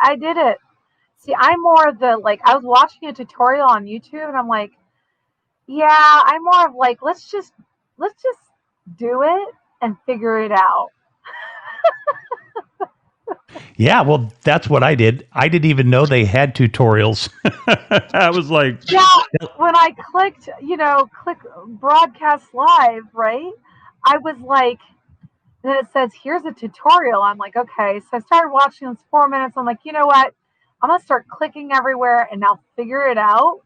I did it. See, I'm more of the like I was watching a tutorial on YouTube and I'm like, yeah, I'm more of like let's just do it and figure it out. Yeah, well, that's what I did. I didn't even know they had tutorials. I was like, Yeah, when I clicked, click broadcast live, right? I was like, then it says, here's a tutorial. I'm like, okay. So I started watching this 4 minutes. I'm like, you know what? I'm going to start clicking everywhere and now figure it out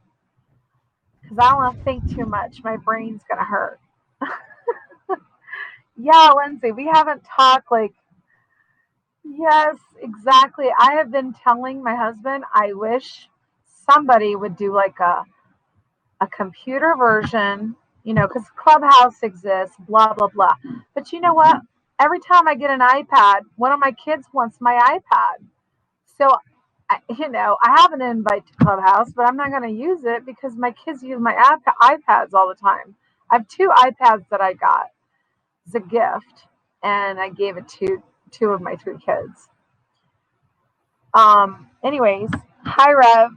because I don't want to think too much. My brain's going to hurt. Yeah, Lindsay, we haven't talked like, yes, exactly. I have been telling my husband, I wish somebody would do like a computer version, because Clubhouse exists, blah, blah, blah. But you know what? Every time I get an iPad, one of my kids wants my iPad. So, I have an invite to Clubhouse, but I'm not going to use it because my kids use my iPads all the time. I have two iPads that I got as a gift, and I gave it to two of my three kids. Anyways, hi, Rev.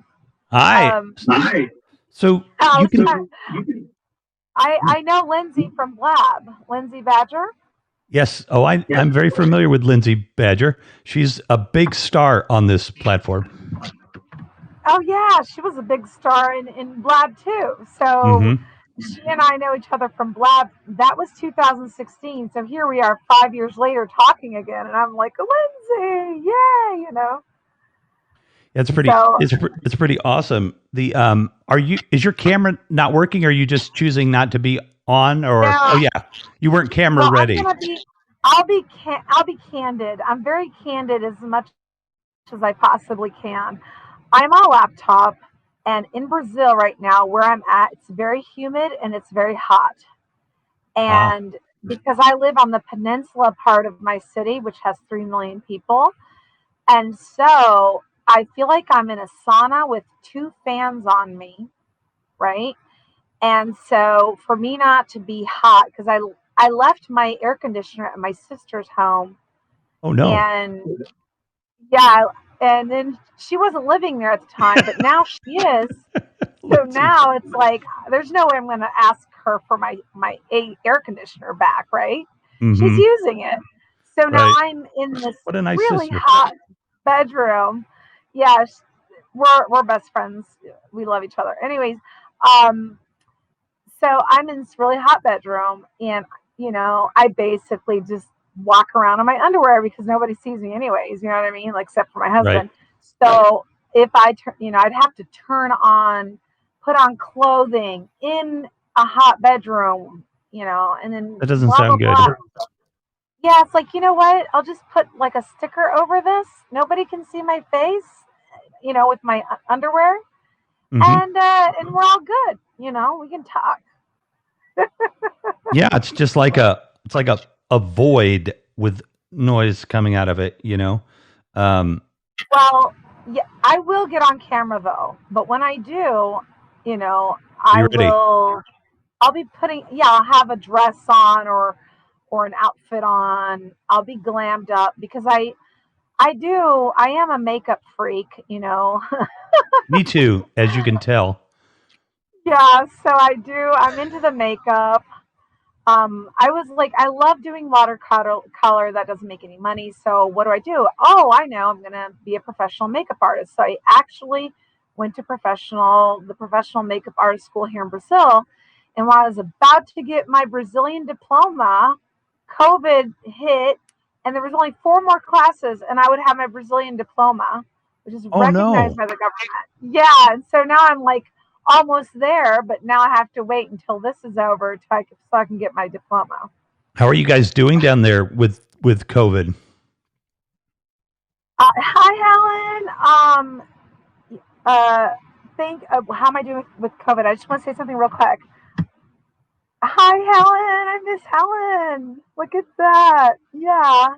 hi. Hi. So you can, I know Lindsay from Blab, Lindsay Badger. yes. Oh, I'm very familiar with Lindsay Badger. She's a big star on this platform. Oh yeah, she was a big star in Blab too. So Mm-hmm. she and I know each other from Blab. That was 2016. So here we are 5 years later talking again, and I'm like, Lindsay, yay. It's pretty. So It's pretty awesome. The is your camera not working? Or are you just choosing not to be on? Or oh now, yeah, you weren't camera well, ready. I'll be candid. I'm very candid as much as I possibly can. I'm on a laptop, and in Brazil right now, where I'm at, it's very humid and it's very hot. Ah, And because I live on the peninsula part of my city, which has 3 million people, and so I feel like I'm in a sauna with two fans on me, right? And so for me not to be hot, because I left my air conditioner at my sister's home, oh no, and yeah, and then she wasn't living there at the time, but now she is. So Lindsay. now it's like there's no way I'm going to ask her for my air conditioner back, right? She's Mm-hmm. using it. So now Right. I'm in this What a nice really sister. hot bedroom. Yes, we're best friends. We love each other. Anyways, um, so I'm in this really hot bedroom, and I basically just walk around in my underwear because nobody sees me anyways. You know what I mean? Like except for my Right. husband. So if I turn, I'd have to put on clothing in a hot bedroom, and then That doesn't blah blah sound good. blah. Yeah, it's like, you know what? I'll just put like a sticker over this. Nobody can see my face, with my underwear, Mm-hmm. and we're all good. We can talk. Yeah, it's just like a void with noise coming out of it. Um, Well, yeah, I will get on camera though. But when I do, I you ready? will. I'll be putting. Yeah, I'll have a dress on or an outfit on. I'll be glammed up because I do. I am a makeup freak. Me too, as you can tell. Yeah, so I do. I'm into the makeup. I was like, I love doing watercolor. That doesn't make any money. So what do? Oh, I know. I'm gonna be a professional makeup artist. So I actually went to the professional makeup artist school here in Brazil. And while I was about to get my Brazilian diploma, COVID hit, and there was only 4 more classes, and I would have my Brazilian diploma, which is Oh recognized no, by the government. Yeah, and so now I'm like almost there, but now I have to wait until this is over so I can get my diploma. how are you guys doing down there with COVID? Hi, Helen. Uh, how am I doing with COVID? I just want to say something real quick. Hi, Helen. I miss Helen. Look at that. Yeah.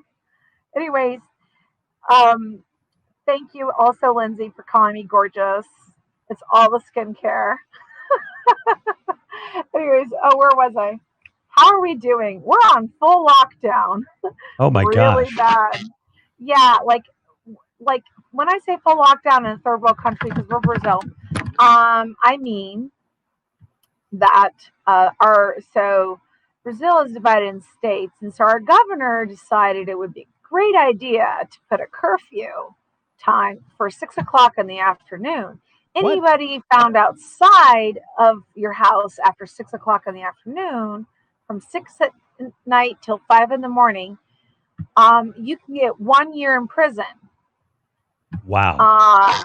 Anyways, um, thank you also, Lindsay, for calling me gorgeous. It's all the skincare. Anyways, where was I? How are we doing? We're on full lockdown. Oh my Really gosh. bad. Yeah, like like when I say full lockdown in a third world country, because we're Brazil, I mean that our so Brazil is divided in states, and so our governor decided it would be a great idea to put a curfew time for 6 o'clock in the afternoon. What? Anybody found outside of your house after 6 o'clock in the afternoon, from 6 at night till 5 in the morning, you can get 1 year in prison. Wow. Uh,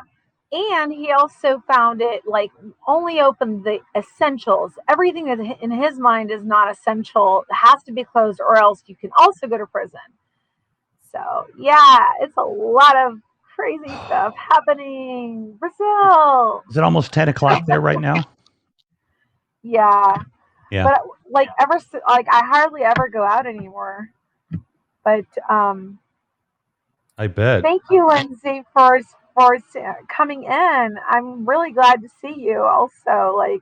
and he also found it like only open the essentials. Everything that in his mind is not essential has to be closed, or else you can also go to prison. So yeah, it's a lot of crazy stuff happening. Brazil. Is it almost 10 o'clock there right now? Yeah, Yeah, but like like I hardly ever go out anymore. But I bet. thank you, Lindsay, for coming in. I'm really glad to see you. Also, like,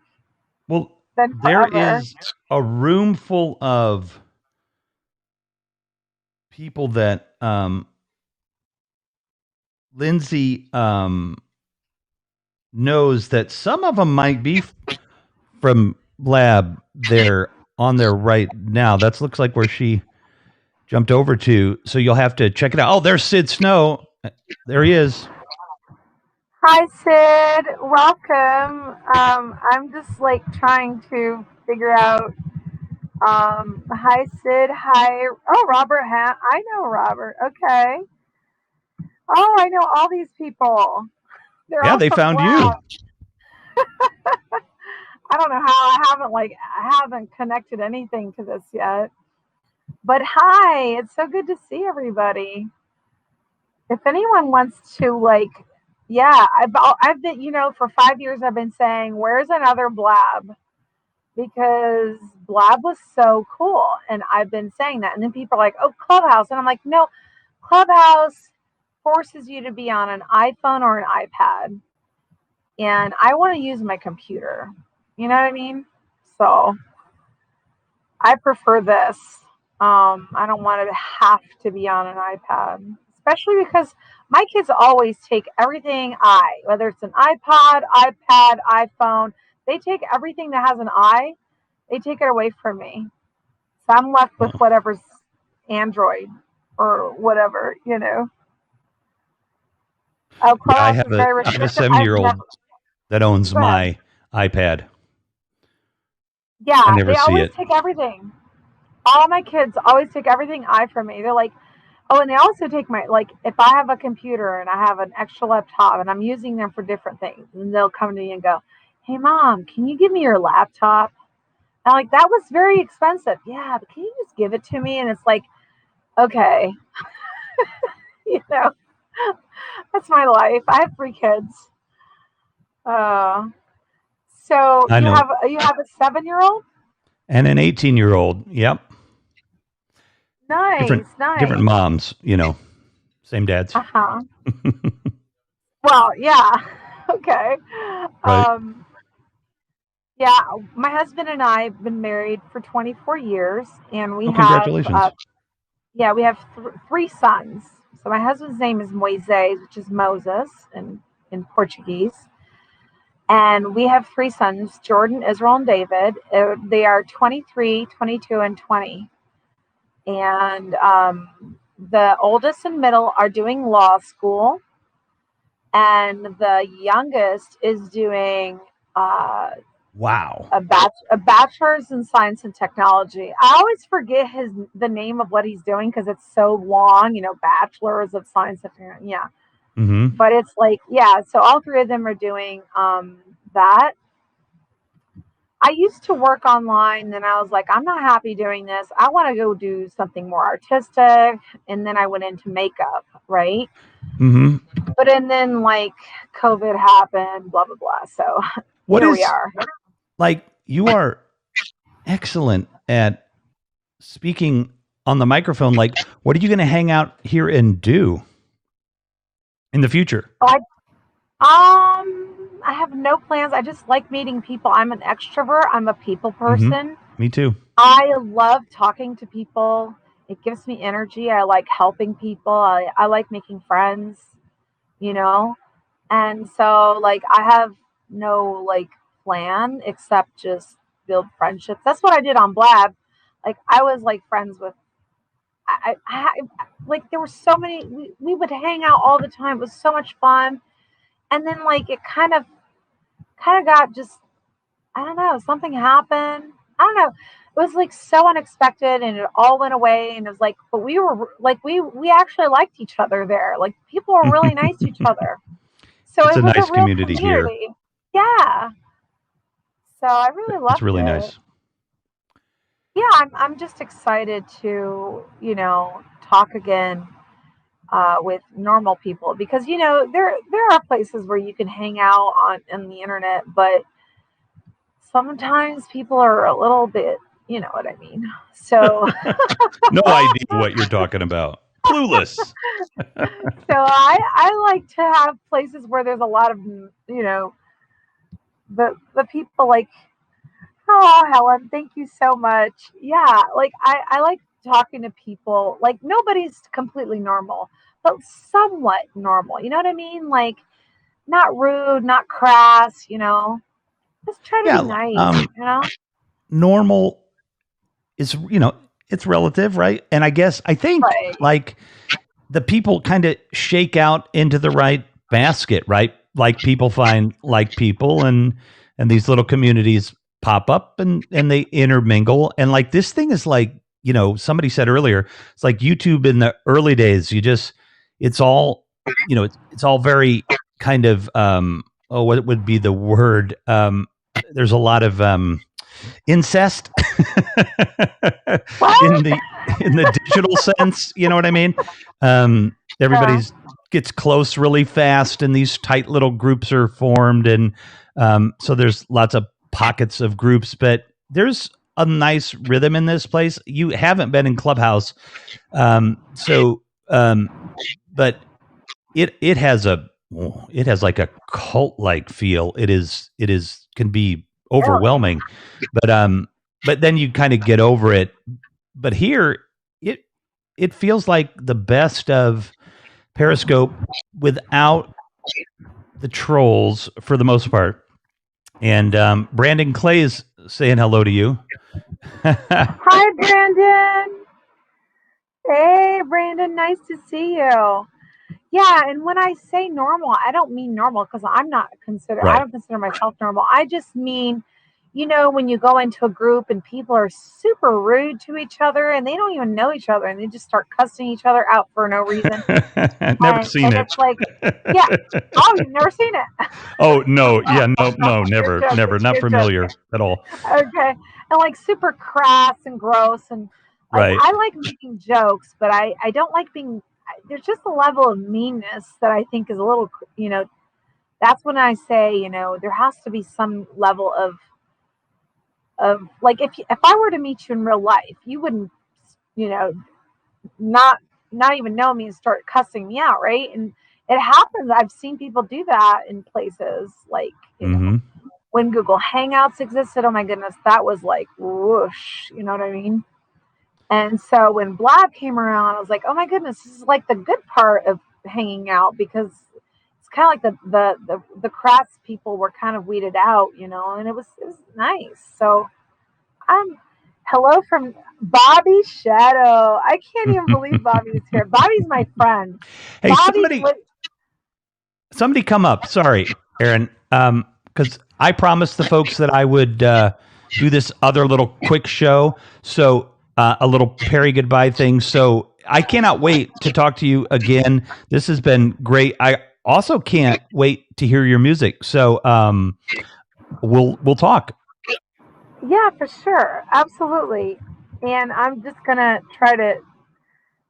Well, been there forever. is a room full of people that Lindsay knows that some of them might be from lab there on there right now. That looks like where she jumped over to. So you'll have to check it out. Oh, there's Sid Snow. There he is. Hi, Sid. Welcome. I'm just like trying to figure out. Hi, Sid. Hi. Oh, Robert. I know Robert. Okay. Oh, I know all these people. They're Yeah, all they from found you. Lab. I don't know how I haven't connected anything to this yet. But hi, it's so good to see everybody. If anyone wants to yeah, I've been, for 5 years I've been saying, where's another Blab? Because Blab was so cool, and I've been saying that, and then people are like, oh, Clubhouse, and I'm like, no, Clubhouse forces you to be on an iPhone or an iPad, and I want to use my computer. You know what I mean? So I prefer this. I don't want to have to be on an iPad, especially because my kids always take everything whether it's an iPod, iPad, iPhone, they take everything that has an I, they take it away from me. So I'm left with Oh, whatever's Android or whatever. Oh, yeah, Clubhouse is very I have a restrictive. I've 7-year-old never, that owns go ahead. my iPad. I Yeah, never they see always it. take everything. All my kids always take everything I from me. They're like, oh, and they also take if I have a computer and I have an extra laptop and I'm using them for different things, and they'll come to me and go, hey, mom, can you give me your laptop? And I'm like, that was very expensive. Yeah, but can you just give it to me? And it's like, okay, you know, that's my life. I have 3 kids. Uh, so I know. you have a 7-year-old? And an 18-year-old. Yep. Different Nice, different nice. moms, same dads. Uh-huh. Well, yeah. Okay. Right. Um, yeah, my husband and I have been married for 24 years, and Oh, congratulations. we have 3 sons. So my husband's name is Moises, which is Moses in Portuguese. And we have 3 sons, Jordan, Israel, and David. They are 23, 22, and 20. And the oldest and middle are doing law school, and the youngest is doing Wow. a bachelor's in science and technology. I always forget the name of what he's doing because it's so long. Bachelor's of science and technology. Yeah, Mm-hmm. but it's like, yeah. So all 3 of them are doing that. I used to work online, then I was like, I'm not happy doing this. I want to go do something more artistic, and then I went into makeup, right? Mm-hmm. But and then COVID happened, blah blah blah. So What here we is are. like you are excellent at speaking on the microphone. Like, what are you gonna hang out here and do in the future? I I have no plans. I just like meeting people. I'm an extrovert. I'm a people Mm-hmm. person. Me too. I love talking to people. It gives me energy. I like helping people. I like making friends. you know? And so, like, I have no, like, plan except just build friendships. That's what I did on Blab. Like, I was, like, friends with, like, there were so many, we would hang out all the time. It was so much fun. And then, like, it kind of got just, I don't know, something happened. I don't know. It was like so unexpected and it all went away and it was like but we were like we actually liked each other there. Like people were really nice to each other. So It's it a was a nice real community here. community. Yeah. So I really It's loved really it. nice. Yeah, I'm just excited to, talk again with normal people because there are places where you can hang out on the internet, but sometimes people are a little bit, you know what I mean. So No idea what you're talking about. Clueless. I like to have places where there's a lot of the people like, oh, Helen, thank you so much. Yeah, like I like talking to people. Like nobody's completely normal, but somewhat normal. You know what I mean? Like not rude, not crass. Just try to be Yeah. nice. Normal is, it's relative, right? And I think Right. like the people kind of shake out into the right basket, right? Like people find like people, and these little communities pop up, and they intermingle. And like this thing is like, somebody said earlier, it's like YouTube in the early days. It's all, it's all very kind of, what would be the word? There's a lot of, incest What? in the digital sense. You know what I mean? Yeah. Everybody's gets close really fast, and these tight little groups are formed, and so there's lots of pockets of groups, but there's a nice rhythm in this place. You haven't been in Clubhouse, so but it has like a cult like feel. It is can be Really? overwhelming, but then you kind of get over it. But here it it feels like the best of Periscope without the trolls for the most part. And Brandon Clay is saying hello to you. Hi, Brandon. Hey, Brandon. Nice to see you. Yeah, and when I say normal, I don't mean normal because I Right. don't consider myself normal. I just mean, when you go into a group and people are super rude to each other and they don't even know each other and they just start cussing each other out for no reason. Never And seen it. it's like, yeah, oh, you've never seen it. Oh no, yeah, no, You're never, joking. never, not You're familiar joking. at all. Okay. And like super crass and gross and like Right. I like making jokes, but I don't like being there's just a level of meanness that I think is a little, that's when I say, there has to be some level of like if I were to meet you in real life, you wouldn't, you know, not not even know me and start cussing me out, right? And it happens. I've seen people do that in places like, Mm-hmm. when Google Hangouts existed. Oh my goodness, that was like whoosh, you know what I mean? And so when Blab came around, I was like, oh my goodness, this is like the good part of hanging out because it's kind of like the crass people were kind of weeded out, and it was nice. So I'm hello from Bobby Shadow. I can't even believe Bobby's here. Bobby's my friend. Hey, Bobby, what? somebody come up. Sorry, Aaron. Because I promised the folks that I would do this other little quick show. So a little Perry goodbye thing. So I cannot wait to talk to you again. This has been great. I also can't wait to hear your music. So we'll talk. Yeah, for sure, absolutely. And I'm just gonna try to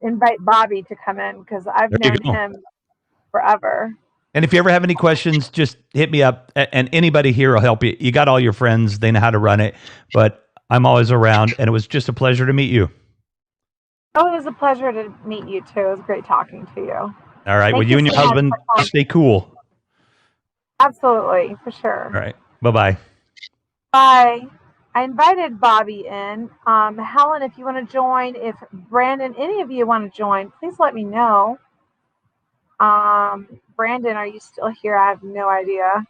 invite Bobby to come in because I've There you known go. him forever. And if you ever have any questions, just hit me up, and anybody here will help you. You got all your friends; they know how to run it. But I'm always around, and it was just a pleasure to meet you. Oh, it was a pleasure to meet you too. It was great talking to you. All right. Well, Thank you you and so your much husband for calling. stay cool. Absolutely, for All sure. right. Bye bye. Bye. I invited Bobby in. Helen, if you want to join, if Brandon, any of you want to join, please let me know. Brandon, are you still here? I have no idea.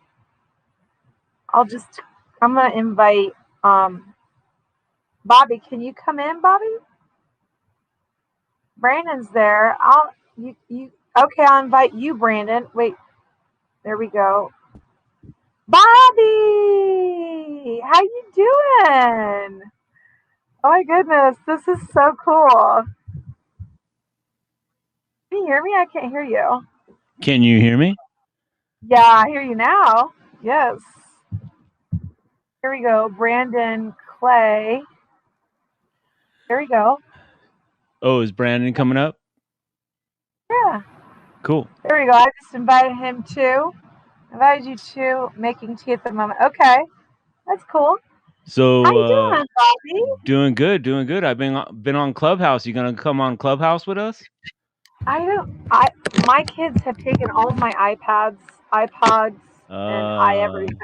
I'm going to invite Bobby. Can you come in, Bobby? Brandon's there. Okay, I'll invite you, Brandon. Wait, there we go. Bobby! How you doing? Oh my goodness, this is so cool. Can you hear me? I can't hear you. Can you hear me? Yeah, I hear you now. Yes. Here we go. Brandon Clay. There we go. Oh, is Brandon coming up? Yeah. Cool. There we go. I just invited him too. Invited you to making tea at the moment. Okay. That's cool. So how you doing, Bobby? Doing good. I've been on Clubhouse. You gonna come on Clubhouse with us? My kids have taken all of my iPods, and everything.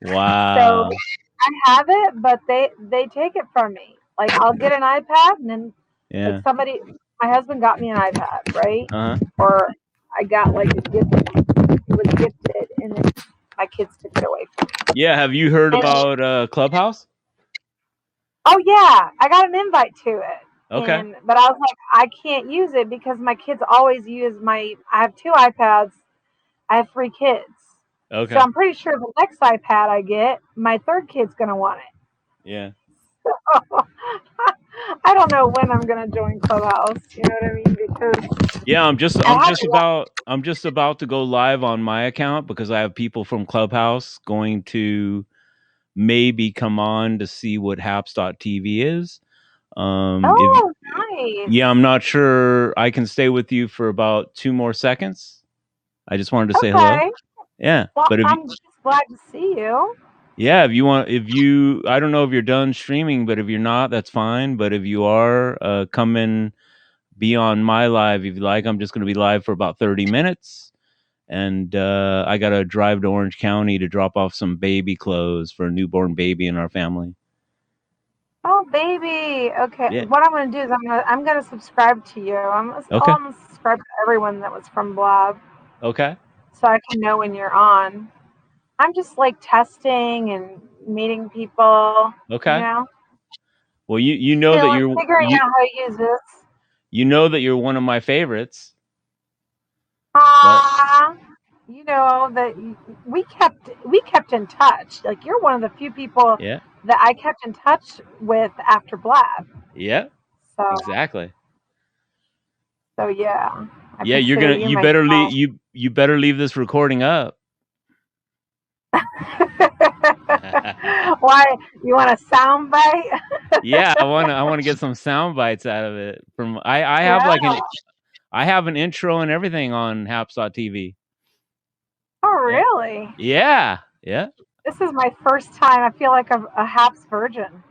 Wow. So I have it, but they take it from me. Like I'll get an iPad, and then Yeah. like my husband got me an iPad, right? Uh-huh. Or I got like a gift. It was gifted, and then my kids took it away from me. Yeah. Have you heard about Clubhouse? Oh yeah, I got an invite to it. Okay. But I was like, I can't use it because my kids always use I have 2 iPads. I have 3 kids. Okay. So I'm pretty sure the next iPad I get, my 3rd kid's going to want it. Yeah. So, I don't know when I'm going to join Clubhouse. You know what I mean? Because yeah, I'm just about to go live on my account because I have people from Clubhouse going to maybe come on to see what Haps.tv is. nice. Yeah, I'm not sure I can stay with you for about 2 more seconds. I just wanted to say hello. Yeah. Well, but I'm just glad to see you. Yeah, I don't know if you're done streaming, but if you're not, that's fine. But if you are, come and be on my live if you like. I'm just going to be live for about 30 minutes. And I got to drive to Orange County to drop off some baby clothes for a newborn baby in our family. Oh, baby. Okay. Yeah. What I'm going to do is I'm going to subscribe to you. I'm going to subscribe to everyone that was from Blab. Okay. So I can know when you're on. I'm just like testing and meeting people. Okay. You know? Well, you know that you're figuring out how to use this. You know that you're one of my favorites. You know that we kept in touch. Like you're one of the few people that I kept in touch with after Blab. Yeah. So exactly. So yeah. Yeah, you better leave this recording up. Why, you want a sound bite? Yeah, I want to get some sound bites out of it. I have an intro and everything on Haps.tv. Oh really? Yeah. Yeah. This is my first time. I feel like I'm a Haps virgin.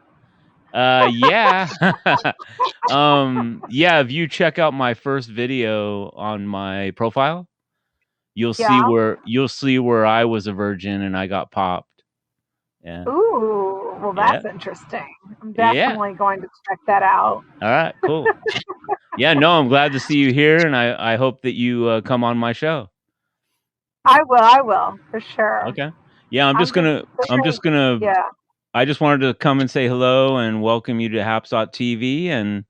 Yeah. Yeah, if you check out my first video on my profile, you'll see where I was a virgin and I got popped. Yeah. Ooh, well that's interesting. I'm definitely going to check that out. All right, cool. Yeah, no, I'm glad to see you here, and I hope that you come on my show. I will for sure. Okay. Yeah, I'm just gonna. Yeah. I just wanted to come and say hello and welcome you to Haps.tv, and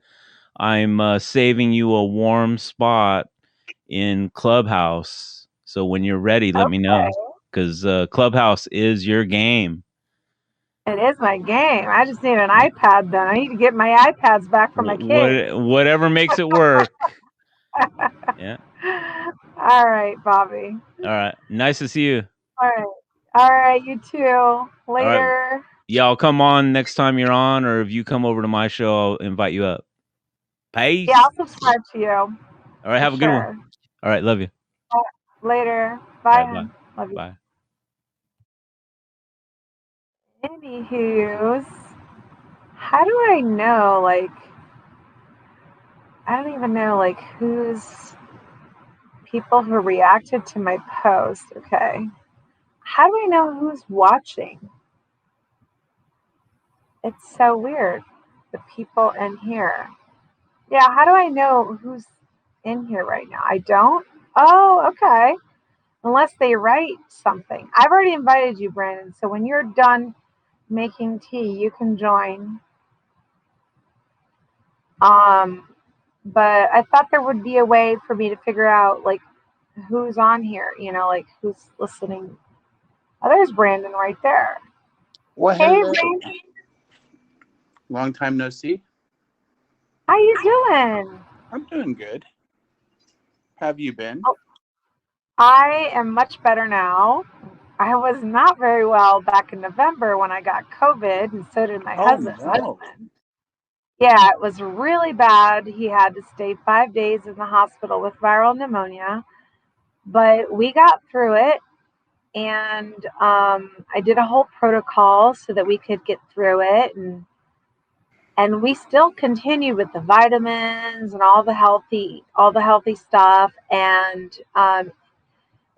I'm saving you a warm spot in Clubhouse. So when you're ready, let me know, because Clubhouse is your game. It is my game. I just need an iPad then. I need to get my iPads back from my kids. Whatever makes it work. Yeah. All right, Bobby. All right. Nice to see you. All right, you too. Later. Right. Yeah, I'll come on next time you're on, or if you come over to my show, I'll invite you up. Peace. Yeah, I'll subscribe to you. All right, have a good one. All right, love you. Later. Bye. Right, bye. Love you. Bye. Anywho's, how do I know, like, I don't even know, like, who's people who reacted to my post. Okay. How do I know who's watching? It's so weird. The people in here. Yeah, how do I know who's in here right now? I don't? Oh, okay. unless they write something. I've already invited you, Brandon. So when you're done making tea, you can join. But I thought there would be a way for me to figure out like who's on here, like who's listening. Oh, there's Brandon right there. Well, Hey, hello. Brandon. Long time no see. How you doing? I'm doing good. How have you been? Oh, I am much better now. I was not very well back in November when I got COVID, and so did my husband. No. Yeah, it was really bad. He had to stay 5 days in the hospital with viral pneumonia, but we got through it. And I did a whole protocol so that we could get through it, and we still continue with the vitamins and all the healthy stuff. And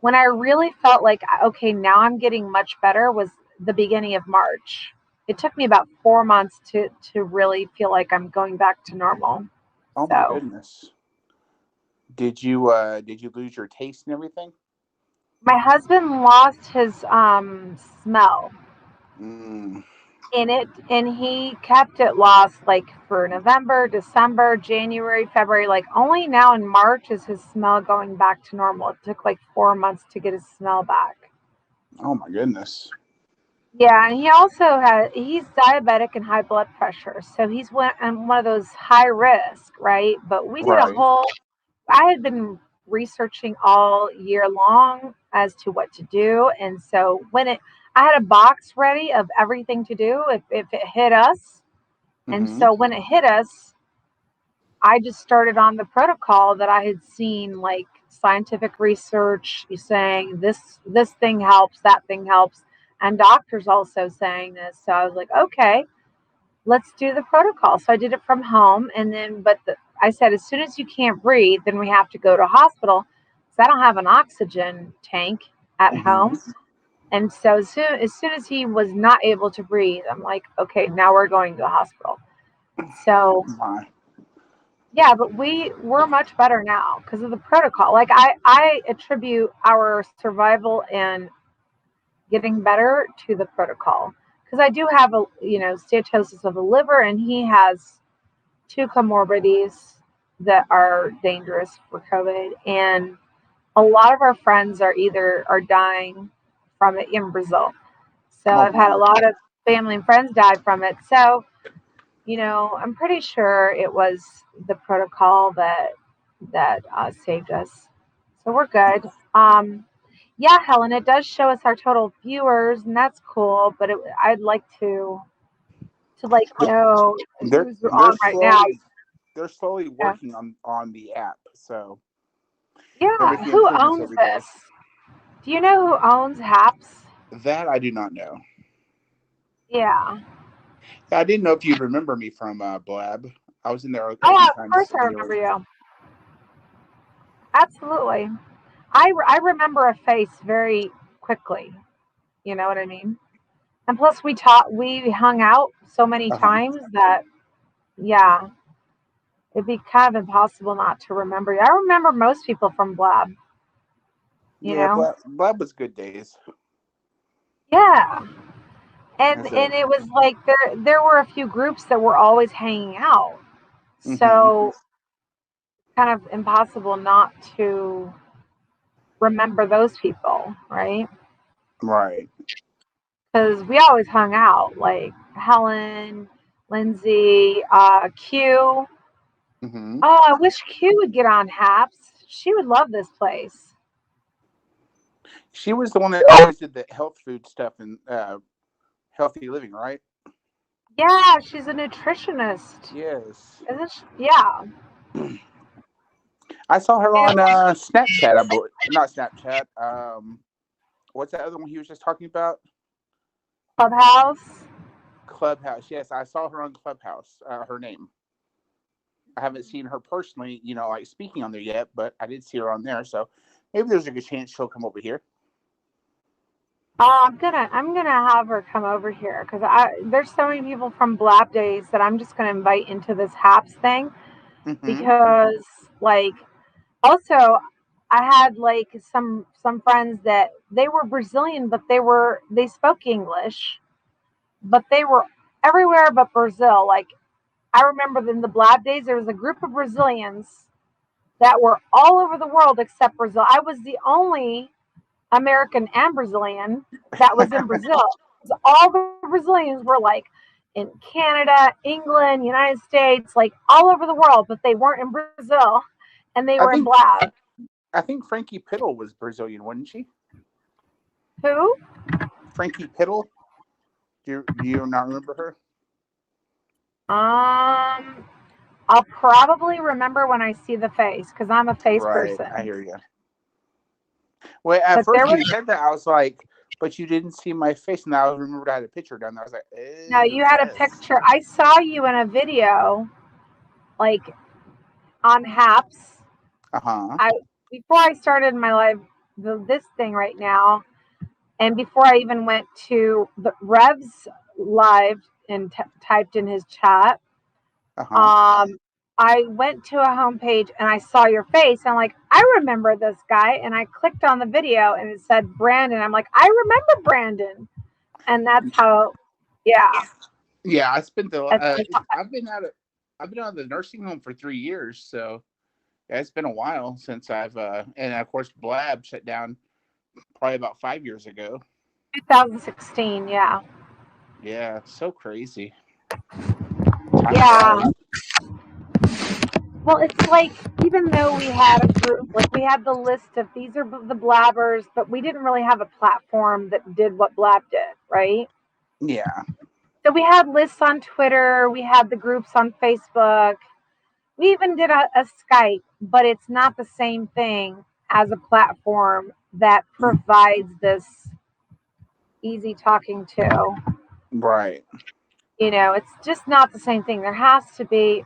when I really felt like, okay, now I'm getting much better, was the beginning of March. It took me about 4 months to really feel like I'm going back to normal. Oh my goodness. Did you lose your taste and everything? My husband lost his smell. And he kept it lost like for November, December, January, February. Like only now in March is his smell going back to normal. It took like 4 months to get his smell back. Oh my goodness. Yeah, and he's diabetic and high blood pressure, so he's one of those high risk, right? But we did I had been researching all year long as to what to do, and so I had a box ready of everything to do if it hit us. And so when it hit us, I just started on the protocol that I had seen, like scientific research saying this thing helps, that thing helps, and doctors also saying this. So I was like, okay, let's do the protocol. So I did it from home, and then I said as soon as you can't breathe, then we have to go to a hospital because I don't have an oxygen tank at home. And so as soon as he was not able to breathe, I'm like, okay, now we're going to the hospital. So yeah, but we're much better now because of the protocol. Like I attribute our survival and getting better to the protocol because I do have steatosis of the liver, and he has 2 comorbidities that are dangerous for COVID, and a lot of our friends are dying from it in Brazil. So I've had a lot of family and friends die from it. So I'm pretty sure it was the protocol that saved us. So we're good. Yeah, Helen, it does show us our total viewers, and that's cool. But I'd like to know who's on right now. They're slowly working on the app. So yeah, who owns this? Do you know who owns HAPS? That I do not know. Yeah. I didn't know if you'd remember me from Blab. I was in there a few times. Of course I remember you. Absolutely. I remember a face very quickly. You know what I mean? And plus we hung out so many times that, yeah, it'd be kind of impossible not to remember you. I remember most people from Blab. You know? Blab was good days. Yeah. And it was like there were a few groups that were always hanging out. So kind of impossible not to remember those people, right? Right. Because we always hung out, like Helen, Lindsay, Q. Oh, I wish Q would get on HAPS. She would love this place. She was the one that always did the health food stuff and healthy living, right? Yeah, she's a nutritionist. Yes. Isn't she? Yeah. I saw her on Snapchat, I believe. Not Snapchat. What's that other one he was just talking about? Clubhouse. Yes, I saw her on Clubhouse. Her name. I haven't seen her personally, like speaking on there yet, but I did see her on there. So maybe there's a good chance she'll come over here. I'm gonna have her come over here because there's so many people from Blab Days that I'm just gonna invite into this HAPS thing because, like, also I had like some friends that they were Brazilian, but they spoke English, but they were everywhere but Brazil. Like I remember in the Blab days, there was a group of Brazilians that were all over the world except Brazil. I was the only American and Brazilian that was in Brazil. All the Brazilians were like in Canada, England, United States, like all over the world, but they weren't in Brazil and they I were in think Blab. I think Frankie Piddle was Brazilian, wasn't she? Who? Frankie Piddle. Do you not remember her? I'll probably remember when I see the face because I'm a face Right, person. I hear you. Well, at But first there when was you said that, I was like, "But you didn't see my face." And I remembered I had a picture down there. I was like, no, you had a yes. picture. I saw you in a video, like on Haps. Uh-huh. Before I started my live this thing right now, and before I even went to the Rev's live and typed in his chat, Uh-huh. I went to a homepage and I saw your face. I'm like, I remember this guy, and I clicked on the video and it said Brandon. I'm like, I remember Brandon, and that's how. Yeah, Yeah, I spent the that's I've been out of the nursing home for 3 years, so yeah, it's been a while since I've and of course Blab shut down probably about 5 years ago. 2016. Yeah, Yeah, so crazy. yeah. Well, it's like even though we had a group, like we had the list of these are the blabbers, but we didn't really have a platform that did what Blab did, right? Yeah. So we had lists on Twitter, we had the groups on Facebook, we even did a Skype, but it's not the same thing as a platform that provides this easy talking to. Right. It's just not the same thing. There has to be.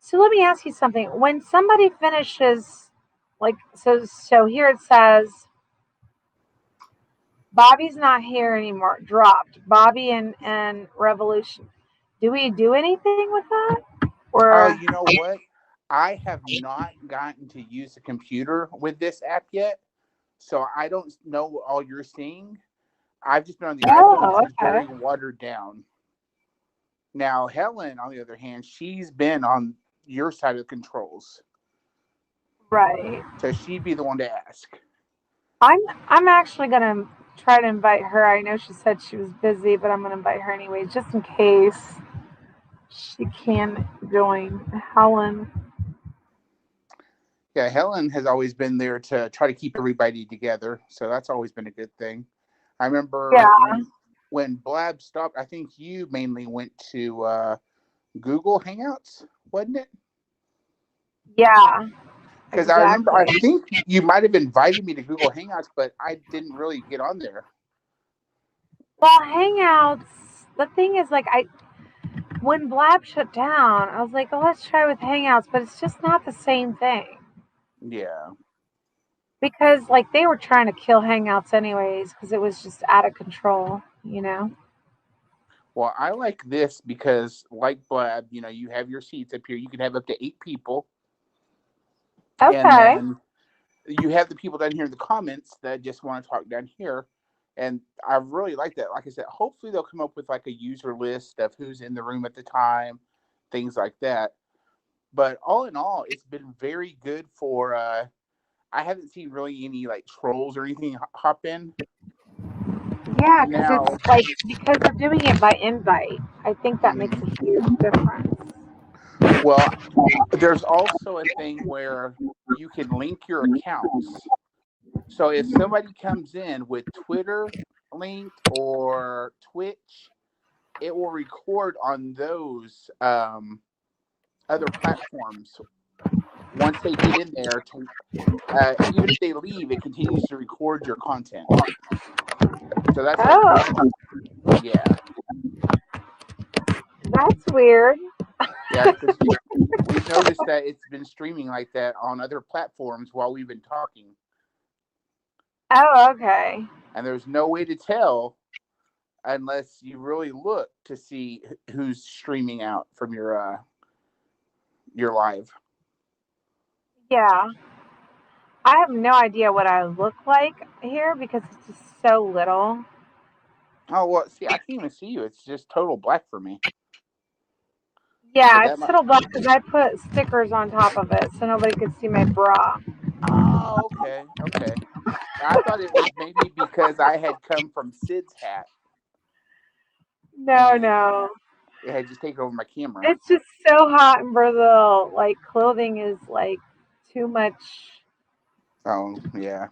So let me ask you something. When somebody finishes, like, so here it says, Bobby's not here anymore, dropped. Bobby and Revolution. Do we do anything with that? Or, You know what? I have not gotten to use a computer with this app yet, so I don't know all you're seeing. I've just been on the iPhone, which is okay. very watered down. Now, Helen, on the other hand, she's been on your side of the controls, Right. so she'd be the one to ask. I'm actually gonna try to invite her. I know she said she was busy, but I'm gonna invite her anyway, just in case she can join. Helen. Yeah, Helen has always been there to try to keep everybody together, so that's always been a good thing. I remember Yeah. when Blab stopped, I think you mainly went to Google Hangouts, wasn't it? Yeah. Because I remember, I Exactly. think you might have invited me to Google Hangouts, but I didn't really get on there. Well, Hangouts. The thing is, like, when Blab shut down, I was like, oh, let's try with Hangouts, but it's just not the same thing Yeah. because, like, they were trying to kill Hangouts anyways because it was just out of control. Well, I like this because, like Blab, you have your seats up here. You can have up to 8 people, and Okay. then you have the people down here in the comments that just want to talk down here. And I really like that. Like I said, hopefully they'll come up with like a user list of who's in the room at the time, things like that. But all in all, it's been very good for. I haven't seen really any like trolls or anything hop in. Yeah, because Now, it's like because they're doing it by invite. I think that makes mhm. a huge difference. Well, there's also a thing where you can link your accounts. So if somebody comes in with Twitter linked or Twitch, it will record on those other platforms. Once they get in there, even if they leave, it continues to record your content. So that's a good Oh, thing. Yeah, that's weird. yeah, because we've noticed that it's been streaming like that on other platforms while we've been talking, Oh, okay. and there's no way to tell unless you really look to see who's streaming out from your live. Yeah. I have no idea what I look like here because it's just so little. Oh well, see, I can't even see you. It's just total black for me. So Yeah, that it's might. little black because I put stickers on top of it so nobody could see my bra. Oh, okay, okay. I thought it was maybe because I had come from Sid's hat No, and no. it had just taken over my camera. It's just so hot in Brazil. Like clothing is like too much. Oh yeah,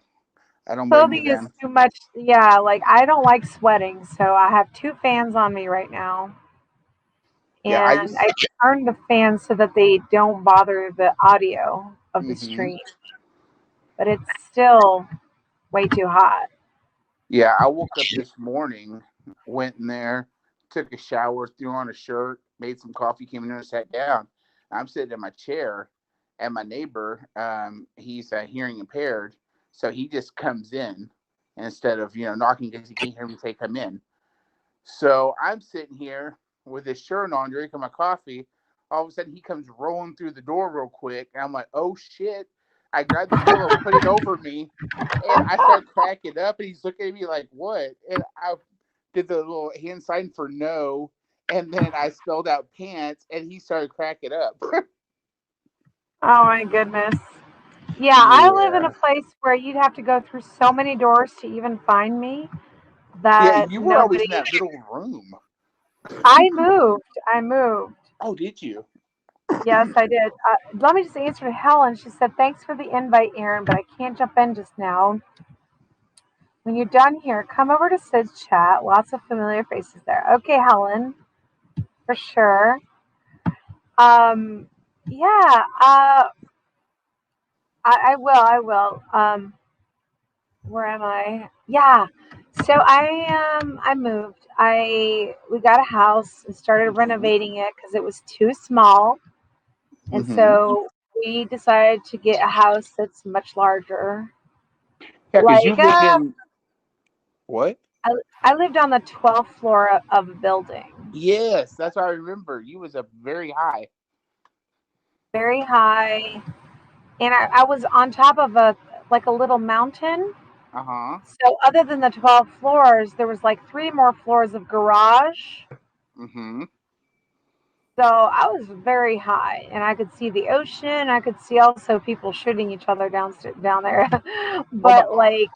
I don't blame you Clothing is then. too much. Yeah, like I don't like sweating, so I have two fans on me right now. Yeah, I And just. I turn the fans so that they don't bother the audio of the Hmm. stream, but it's still way too hot. Yeah, I woke up this morning, went in there, took a shower, threw on a shirt, made some coffee, came in there and sat down. I'm sitting in my chair, and my neighbor, he's hearing impaired, so he just comes in instead of knocking because he can't hear me say come in. So I'm sitting here with his shirt on, drinking my coffee. All of a sudden, he comes rolling through the door real quick, and I'm like, "Oh shit!" I grabbed the pillow, put it over me, and I started cracking up. And he's looking at me like, "What?" And I did the little hand sign for no, and then I spelled out pants, and he started cracking up. Oh my goodness. Yeah, I live in a Yeah, place where you'd have to go through so many doors to even find me yeah. that You were always nobody. in that little room. I moved. I moved. Oh, did you? Yes, I did. Let me just answer to Helen. She said, "Thanks for the invite, Aaron, but I can't jump in just now. When you're done here, come over to Sid's chat. Lots of familiar faces there." Okay, Helen, for sure. Um, yeah, I will. I will. Where am I? Yeah. So I moved. We got a house and started Mm-hmm. renovating it because it was too small, and Mm-hmm. so we decided to get a house that's much larger. Yeah, because you Like, lived in what? I, I lived on the 12th floor of a building, Yes, that's what I remember. You was up very high. very high, and I was on top of a little mountain. Uh huh. So other than the 12 floors, there was like three more floors of garage. Mm-hmm. So I was very high, and I could see the ocean. I could see also people shooting each other down there. Oh my But god. like,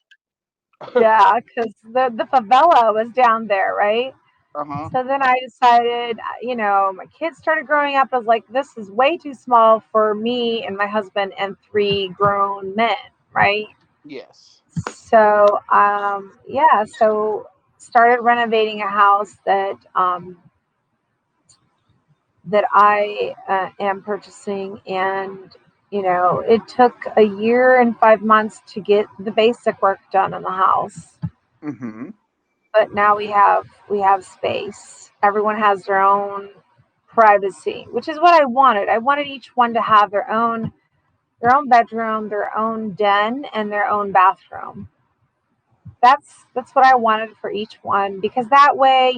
yeah, because the favela was down there, right? Uh huh. So then I decided, my kids started growing up. I was like, this is way too small for me and my husband and three grown men, right? Yes. So yeah, so started renovating a house that I am purchasing, and it took a year and 5 months to get the basic work done in the house. Mm-hmm. But now we have space. Everyone has their own privacy, which is what I wanted. I wanted each one to have their own bedroom, their own den, and their own bathroom. That's what I wanted for each one because that way,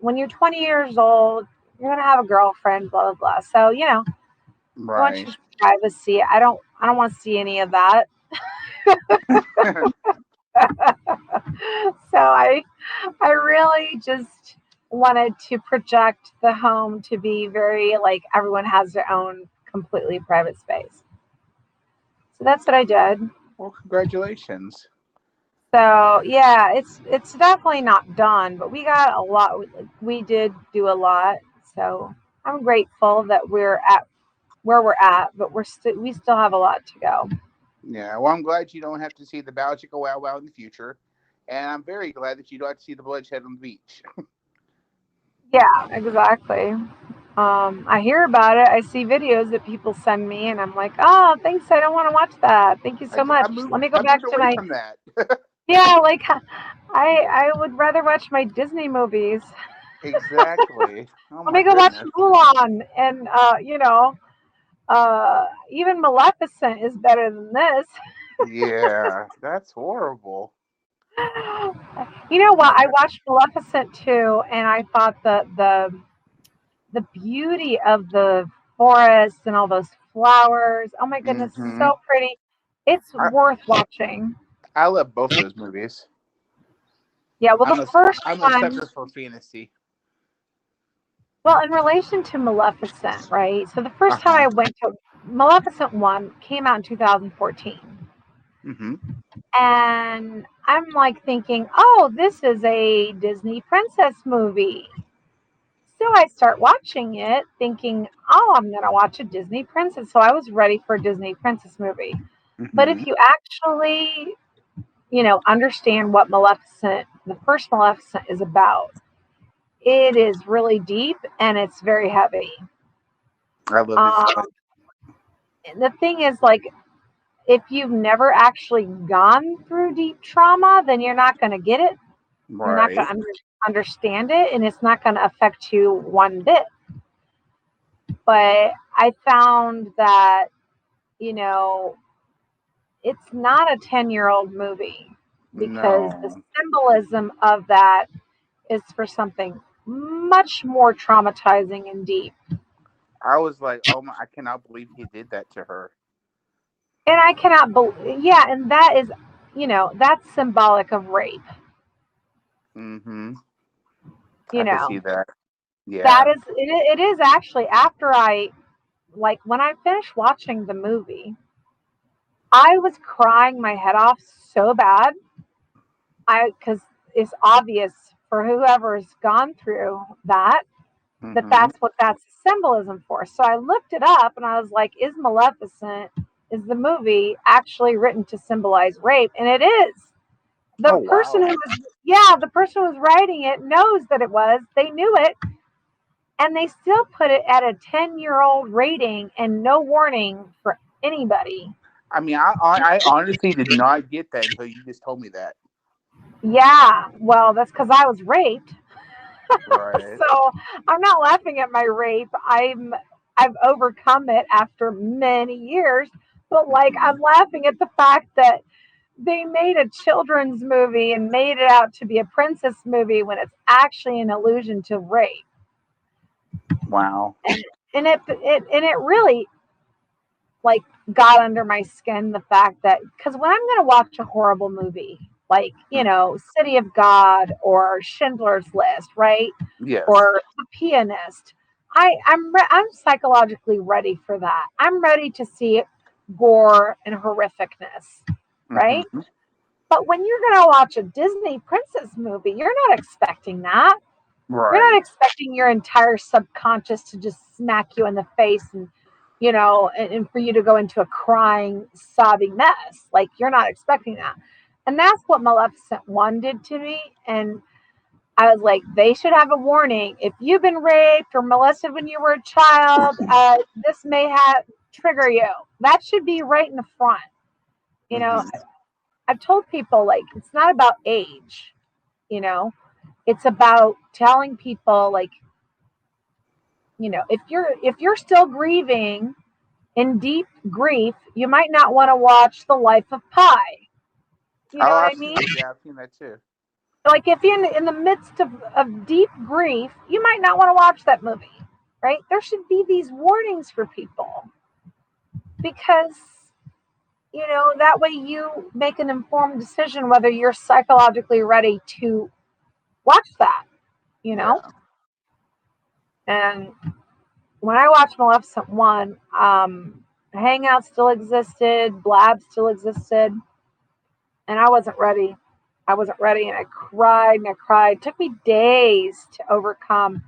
when you're 20 years old, you're gonna have a girlfriend, blah blah blah. So I want Right. your privacy. I don't want to see any of that. So I really just wanted to project the home to be very like everyone has their own completely private space. So that's what I did. Well, congratulations. So yeah, it's definitely not done, but we got a lot. We did do a lot. So I'm grateful that we're at where we're at, but we still have a lot to go. Yeah. Well, I'm glad you don't have to see the Balachico Wow Wow in the future, and I'm very glad that you don't have to see the bloodshed on the beach. Yeah, exactly. I hear about it. I see videos that people send me, and I'm like, oh, thanks. I don't want to watch that. Thank you I, so I much. moved. Let me go I moved back to away my from that. yeah. Like, I would rather watch my Disney movies. Exactly. Oh Let my me go watch goodness. Mulan, and even Maleficent is better than this. Yeah, that's horrible. You know what? I watched Maleficent too, and I thought the beauty of the forest and all those flowers. Oh my goodness, Mm-hmm. so pretty. It's I, worth watching. I love both of those movies. Yeah, well, the first I'm a one, sucker for fantasy. well, in relation to Maleficent, right? So the first time I went to Maleficent 1 came out in 2014. Mm-hmm. And I'm like thinking, oh, this is a Disney princess movie. So I start watching it thinking, oh, I'm going to watch a Disney princess. So I was ready for a Disney princess movie. But Mm-hmm. if you actually, understand what Maleficent, the first Maleficent is about, it is really deep and it's very heavy. I love this. Um, the thing is, like, if you've never actually gone through deep trauma, then you're not going to get it. You're not going Right. to understand it, and it's not going to affect you one bit. But I found that, it's not a 10-year-old movie because the No. symbolism of that is for something much more traumatizing and deep. I was like, oh my, I cannot believe he did that to her. And I cannot believe, yeah, and that is, that's symbolic of rape. Mm-hmm. You I could know, see that. that Yeah. is, it is actually after when I finished watching the movie, I was crying my head off so bad. Because it's obvious for whoever's gone through that Mm-hmm. that's what that's symbolism for. So I looked it up and I was like, is Maleficent, is the movie actually written to symbolize rape? And it is. The Oh person wow. who was, yeah, the person who was writing it knows that it was. They knew it, and they still put it at a 10-year-old rating and no warning for anybody. I mean, I honestly did not get that until you just told me that. Yeah, well, that's because I was raped. Right. So I'm not laughing at my rape. I've overcome it after many years, but like Mm-hmm. I'm laughing at the fact that they made a children's movie and made it out to be a princess movie when it's actually an allusion to rape. Wow. And it really like got under my skin, the fact that, because when I'm going to watch a horrible movie like City of God or Schindler's List, right, Yes. or The Pianist, I'm psychologically ready for that. I'm ready to see gore and horrificness, right? Mm-hmm. But when you're going to watch a Disney princess movie, you're not expecting that. You're not Right. expecting your entire subconscious to just smack you in the face and for you to go into a crying, sobbing mess. Like, you're not expecting that. And that's what Maleficent 1 did to me. And I was like, they should have a warning. If you've been raped or molested when you were a child, this may have trigger you. That should be right in the front. You know, Mm-hmm. I've told people, like, it's not about age, you know, it's about telling people, like, if you're still grieving in deep grief, you might not want to watch The Life of Pi. You know Oh, what I I've mean? seen. Yeah, I've seen that too. Like, if you're in the midst of deep grief, you might not want to watch that movie, right? There should be these warnings for people because, that way you make an informed decision whether you're psychologically ready to watch that, you know? Yeah. And when I watched Maleficent 1, Hangout still existed, Blab still existed, and I wasn't ready. I wasn't ready, and I cried and I cried. It took me days to overcome.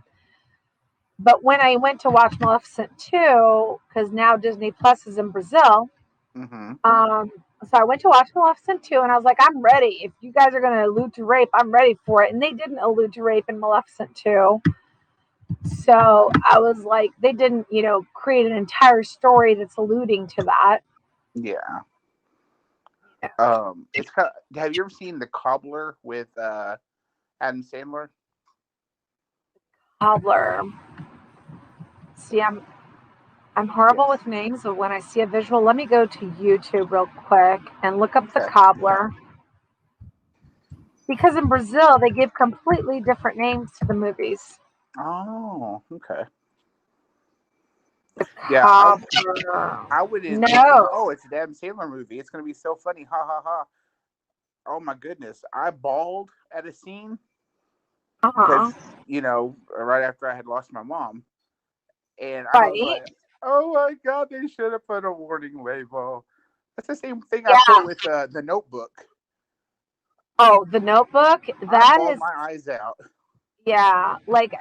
But when I went to watch Maleficent 2, because now Disney Plus is in Brazil, Mm-hmm. so I went to watch Maleficent 2, and I was like, I'm ready. If you guys are going to allude to rape, I'm ready for it. And they didn't allude to rape in Maleficent 2. So I was like, they didn't, create an entire story that's alluding to that. Yeah. It's kind of. Have you ever seen The Cobbler with Adam Sandler? Cobbler. See, I'm horrible Yes. with names, but when I see a visual, let me go to YouTube real quick and look up the Okay. Cobbler. Because in Brazil, they give completely different names to the movies. Oh, okay. Yeah, Copper. I went in thinking, No. oh, it's an Adam Sandler movie. It's going to be so funny. Ha ha ha. Oh my goodness. I bawled at a scene Uh-huh. because, right after I had lost my mom. And I was Right. like, oh my God, they should have put a warning label. That's the same thing I Yeah. felt with The Notebook. Oh, The Notebook. I That bawled is, my eyes out. yeah. Like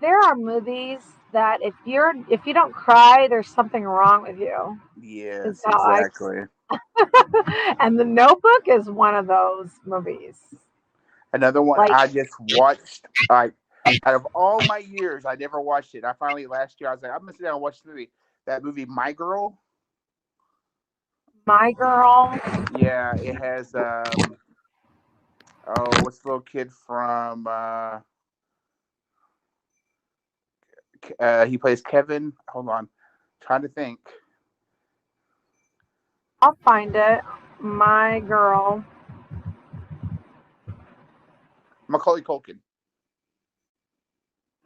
there are movies that if you don't cry, there's something wrong with you. Is Yes, how I. exactly. And The Notebook is one of those movies. Another one Like, I just watched, like, out of all my years, I never watched it. I finally, last year, I was like, I'm going to sit down and watch the movie. That movie, My Girl. My Girl. Yeah, it has, what's the little kid from, he plays Kevin. Hold on. Trying to think. I'll find it. My Girl. Macaulay Culkin.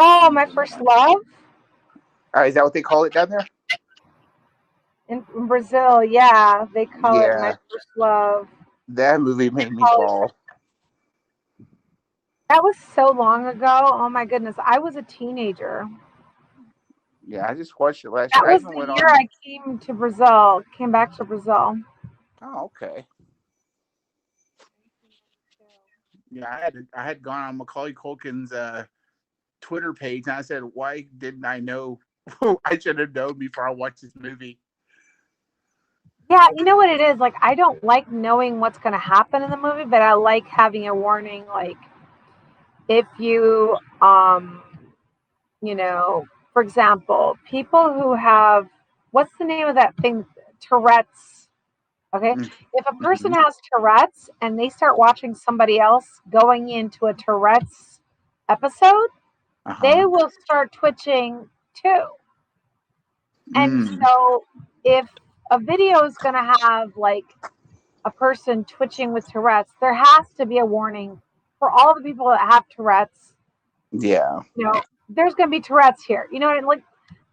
Oh, My First Love Is that what they call it down there? in Brazil. Yeah, they call it My Yeah. First Love. That movie made me bawl. That was so long ago. Oh my goodness, I was a teenager. Yeah, I just watched it last That year. I was even the went year on. I came to Brazil. Came back to Brazil. Oh, okay. Yeah, I had gone on Macaulay Culkin's Twitter page, and I said, "Why didn't I know? I should have known before I watched this movie." Yeah, you know what it is? Like, I don't like knowing what's going to happen in the movie, but I like having a warning. Like, if you, for example, people who have, what's the name of that thing? Tourette's. Okay. If a person has Tourette's and they start watching somebody else going into a Tourette's episode, they will start twitching too. And so if a video is going to have like a person twitching with Tourette's, there has to be a warning for all the people that have Tourette's. Yeah. There's going to be Tourette's here. Like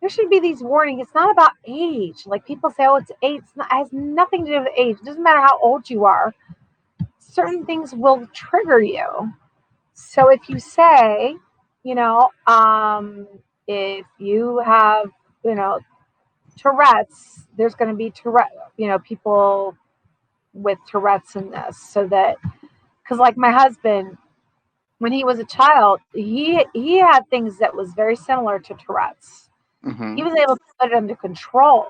there should be these warnings. It's not about age. Like people say, oh, it's age. It has nothing to do with age. It doesn't matter how old you are. Certain things will trigger you. So if you say, if you have, Tourette's, there's going to be people with Tourette's in this, so that, because like my husband, when he was a child, he had things that was very similar to Tourette's. He was able to put it under control,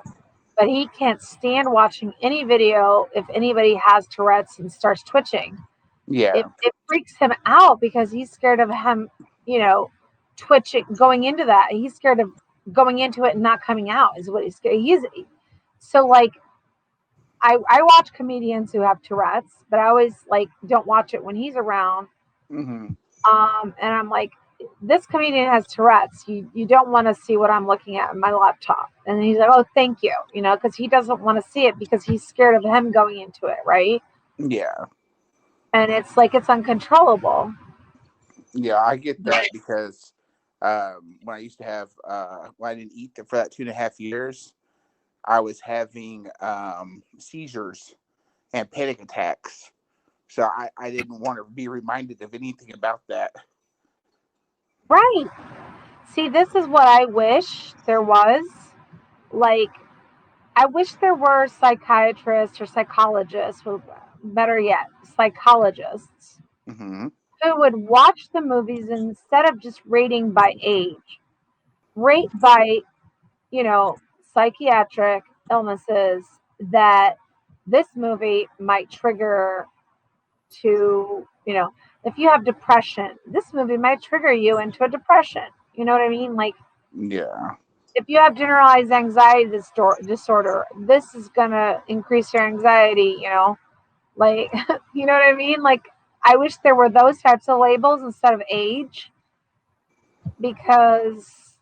but he can't stand watching any video if anybody has Tourette's and starts twitching. Yeah. It freaks him out because he's scared of him, twitching, going into that. He's scared of going into it and not coming out is what he's scared. So like, I watch comedians who have Tourette's, but I always like don't watch it when he's around. And I'm like, this comedian has Tourette's. You don't want to see what I'm looking at in my laptop. And he's like, oh, thank you, because he doesn't want to see it because he's scared of him going into it, right? Yeah. And it's like it's uncontrollable. Yeah, I get that because when I used to have, when I didn't eat for that 2.5 years, I was having seizures and panic attacks. So I didn't want to be reminded of anything about that. Right. See, this is what I wish there was. Like, I wish there were psychiatrists or psychologists, or better yet, psychologists who would watch the movies instead of just rating by age, rate by, psychiatric illnesses that this movie might trigger to, if you have depression, this movie might trigger you into a depression. You know what I mean? Like, yeah. If you have generalized anxiety disorder, this is going to increase your anxiety, like, you know what I mean? Like, I wish there were those types of labels instead of age, because,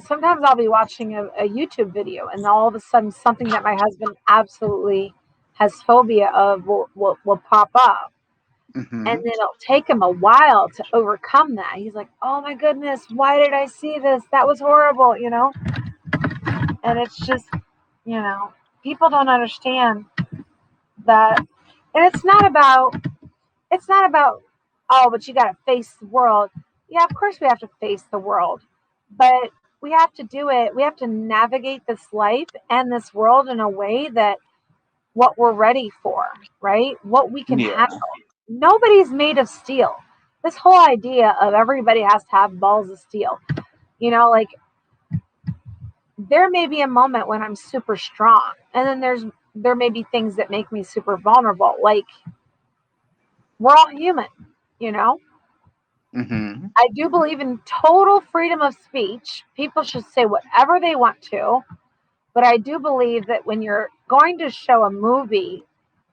sometimes I'll be watching a YouTube video and all of a sudden something that my husband absolutely has phobia of will pop up. Mm-hmm. And then it'll take him a while to overcome that. He's like, oh my goodness, why did I see this? That was horrible, you know? And it's just, you know, people don't understand that. And it's not about, oh, but you got to face the world. Yeah, of course we have to face the world. But we have to do it. We have to navigate this life and this world in a way that what we're ready for, right? What we can Yeah. handle. Nobody's made of steel. This whole idea of everybody has to have balls of steel, you know, like there may be a moment when I'm super strong, and then there may be things that make me super vulnerable. Like we're all human, you know. Mm-hmm. I do believe in total freedom of speech. People should say whatever they want to, but I do believe that when you're going to show a movie,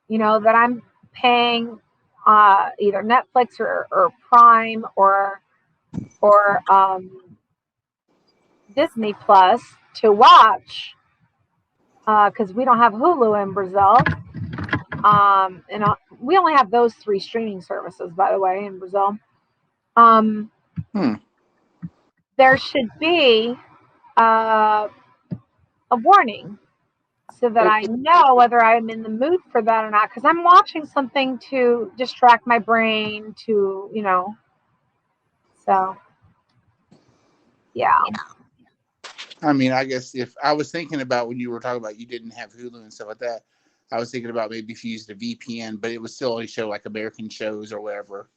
you know, that I'm paying either Netflix or Prime or Disney Plus to watch because we don't have Hulu in Brazil. And we only have those 3 streaming services, by the way, in Brazil. Hmm. There should be uh, a warning so that I know whether I'm in the mood for that or not. Because I'm watching something to distract my brain, to, you know. So, yeah. I mean, I guess if I was thinking about when you were talking about you didn't have Hulu and stuff like that, I was thinking about maybe if you used a VPN, but it would still only show like American shows or whatever.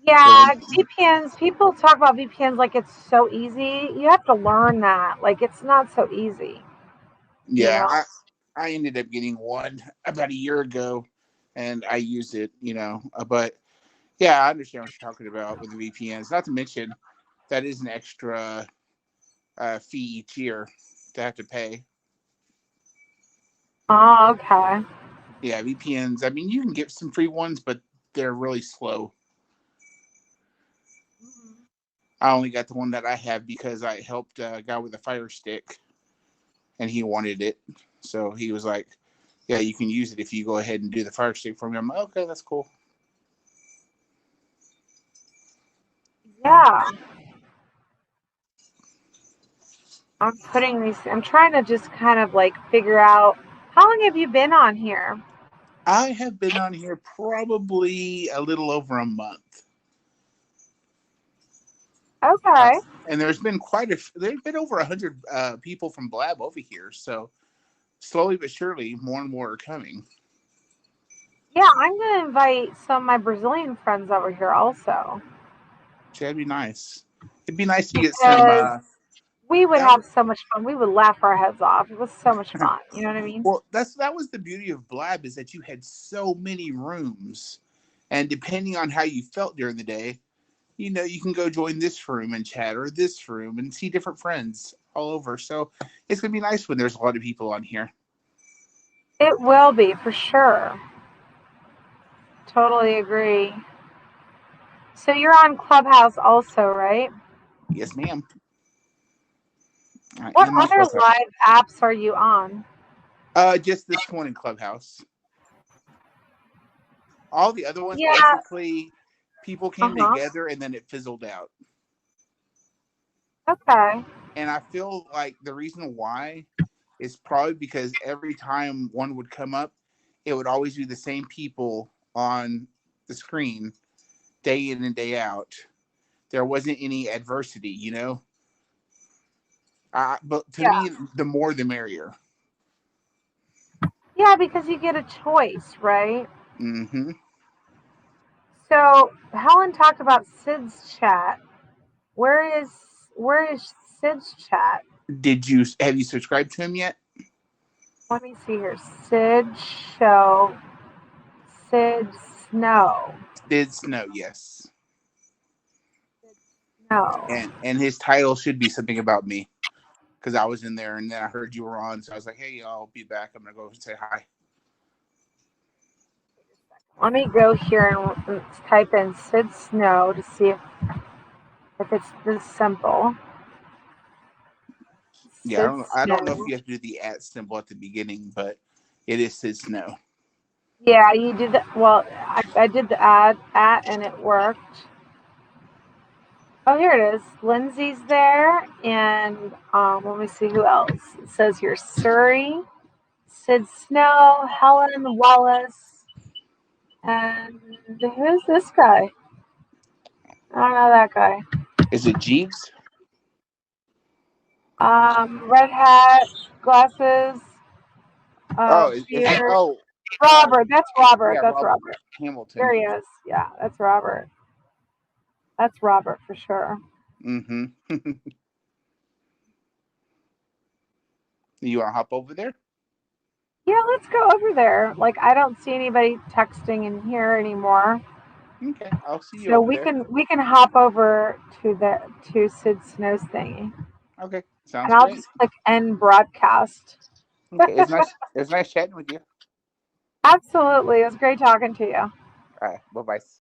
Yeah, VPNs, people talk about VPNs like it's so easy. You have to learn that. Like, it's not so easy. Yeah, You know? I ended up getting one about a year ago, and I used it, but yeah, I understand what you're talking about with the VPNs. Not to mention that is an extra fee each year to have to pay. Oh, okay. Yeah, VPNs. I mean, you can get some free ones, but they're really slow. I only got the one that I have because I helped a guy with a Fire Stick, and he wanted it. So he was like, "Yeah, you can use it if you go ahead and do the Fire Stick for me." I'm like, "Okay, that's cool." Yeah. I'm trying to just kind of like figure out how long have you been on here? I have been on here probably a little over a month. Okay. And there's been there's been over 100 people from Blab over here. So slowly but surely, more and more are coming. Yeah, I'm going to invite some of my Brazilian friends over here also. So that'd be nice. It'd be nice to get some. Because we would That have so much fun. We would laugh our heads off. It was so much fun. You know what I mean? Well, that was the beauty of Blab, is that you had so many rooms, and depending on how you felt during the day, you can go join this room and chat, or this room and see different friends all over. So it's gonna be nice when there's a lot of people on here. It will be for sure. Totally agree. So you're on Clubhouse also, right? Yes, ma'am. I What am on other Clubhouse. live apps are you on? Just this one in Clubhouse. All the other ones, Yeah. basically, people came Uh-huh. together and then it fizzled out. Okay. And I feel like the reason why is probably because every time one would come up, it would always be the same people on the screen day in and day out. There wasn't any adversity. But to me, the more the merrier. Yeah, because you get a choice, right? Mm-hmm. So Helen talked about Sid's chat. Where is Sid's chat? Have you subscribed to him yet? Let me see here. Sid Show. Sid Snow. Sid Snow, yes. No. And his title should be something about me, because I was in there and then I heard you were on, so I was like, "Hey, I'll be back. I'm gonna go say hi." Let me go here and type in Sid Snow to see if it's this simple. Yeah, Sid I don't know if Snow. you have to do the @ symbol at the beginning, but it is Sid Snow. Yeah, you did that. Well, I did the ad at and it worked. Oh, here it is. Lindsay's there, and let me see who else. It says here Surrey, Sid Snow, Helen Wallace, and who's this guy? I don't know that guy. Is it Jeeves? Red hat, glasses, beard. Robert. That's Robert. Yeah, That's Robert Robert. Hamilton. There he is. Yeah, that's Robert. That's Robert for sure. Mm-hmm. You want to hop over there? Yeah, let's go over there. Like, I don't see anybody texting in here anymore. Okay, I'll see you So over we there. can hop over to Sid Snow's thingy. Okay, sounds And I'll great. just click end broadcast. Okay, it's nice. It's nice chatting with you. Absolutely. It was great talking to you. All right, bye-bye.